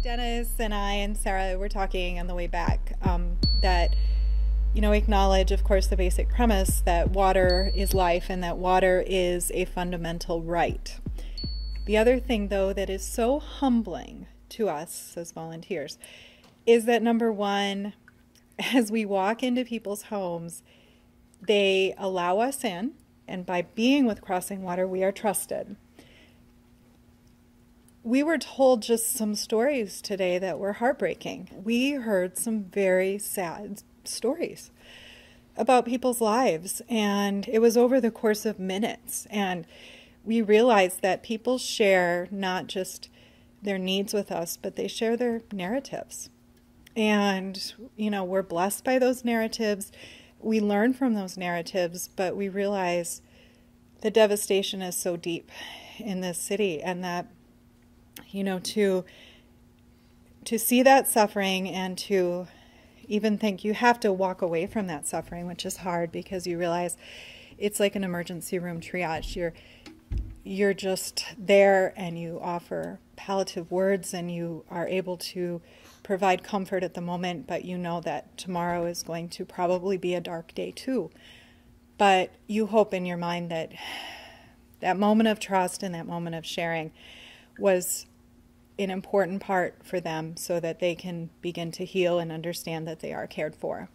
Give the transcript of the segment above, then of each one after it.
Dennis and I and Sarah were talking on the way back that, acknowledge, of course, the basic premise that water is life and that water is a fundamental right. The other thing, though, that is so humbling to us as volunteers is that, number one, as we walk into people's homes, they allow us in, and by being with Crossing Water, we are trusted. We were told just some stories today that were heartbreaking. We heard some very sad stories about people's lives, and it was over the course of minutes. And we realized that people share not just their needs with us, but they share their narratives. And, we're blessed by those narratives. We learn from those narratives, but we realize the devastation is so deep in this city, and that to see that suffering and to even think you have to walk away from that suffering, which is hard because you realize it's like an emergency room triage. You're just there and you offer palliative words and you are able to provide comfort at the moment, but you know that tomorrow is going to probably be a dark day too. But you hope in your mind that that moment of trust and that moment of sharing was an important part for them so that they can begin to heal and understand that they are cared for.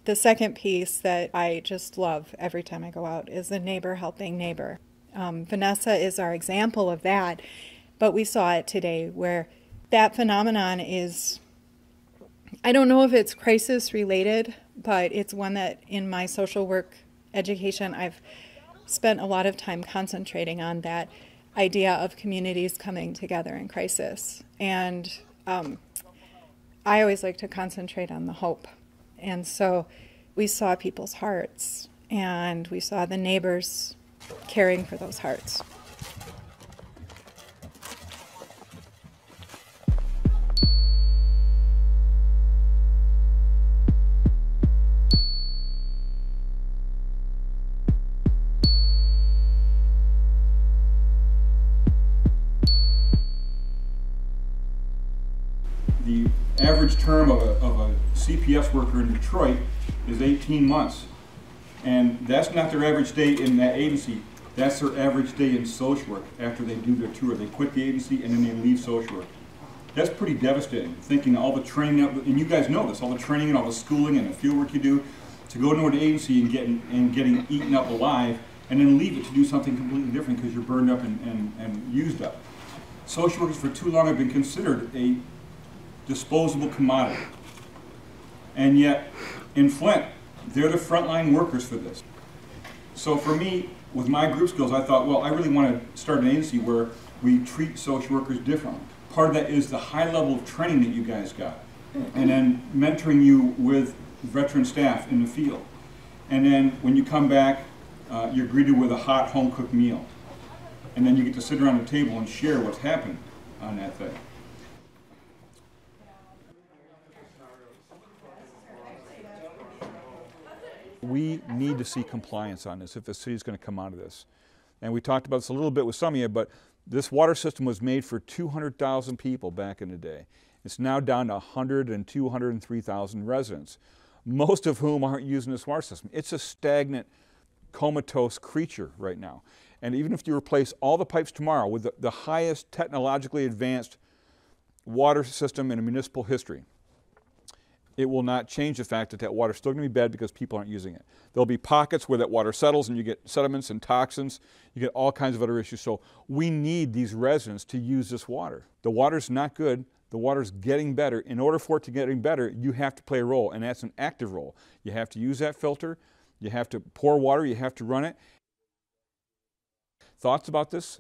The second piece that I just love every time I go out is the neighbor helping neighbor. Vanessa is our example of that, but we saw it today where that phenomenon is, I don't know if it's crisis related, but it's one that in my social work education I've spent a lot of time concentrating on, that idea of communities coming together in crisis. And I always like to concentrate on the hope. And so we saw people's hearts, and we saw the neighbors caring for those hearts. The average term of a CPS worker in Detroit is 18 months. And that's not their average day in that agency. That's their average day in social work after they do their tour. They quit the agency and then they leave social work. That's pretty devastating, thinking all the training, and you guys know this, all the training and all the schooling and the field work you do to go to an agency and getting eaten up alive and then leave it to do something completely different because you're burned up and used up. Social workers for too long have been considered a disposable commodity. And yet, in Flint, they're the frontline workers for this. So for me, with my group skills, I thought, well, I really want to start an agency where we treat social workers differently. Part of that is the high level of training that you guys got, and then mentoring you with veteran staff in the field. And then when you come back, you're greeted with a hot home-cooked meal. And then you get to sit around the table and share what's happened on that thing. We need to see compliance on this if the city's going to come out of this. And we talked about this a little bit with some of you, but this water system was made for 200,000 people back in the day. It's now down to 100 and 203,000 residents, most of whom aren't using this water system. It's a stagnant, comatose creature right now. And even if you replace all the pipes tomorrow with the highest technologically advanced water system in municipal history, it will not change the fact that that water is still going to be bad because people aren't using it. There'll be pockets where that water settles and you get sediments and toxins. You get all kinds of other issues. So we need these residents to use this water. The water's not good. The water's getting better. In order for it to getting better, you have to play a role, and that's an active role. You have to use that filter. You have to pour water. You have to run it. Thoughts about this?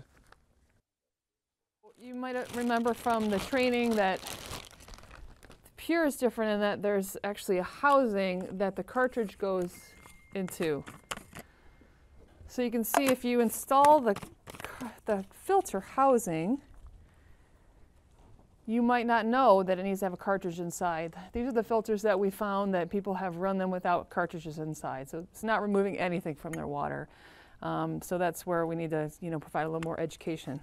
You might remember from the training that Pure is different in that there's actually a housing that the cartridge goes into. So you can see if you install the filter housing, you might not know that it needs to have a cartridge inside. These are the filters that we found that people have run them without cartridges inside. So it's not removing anything from their water. So that's where we need to, provide a little more education.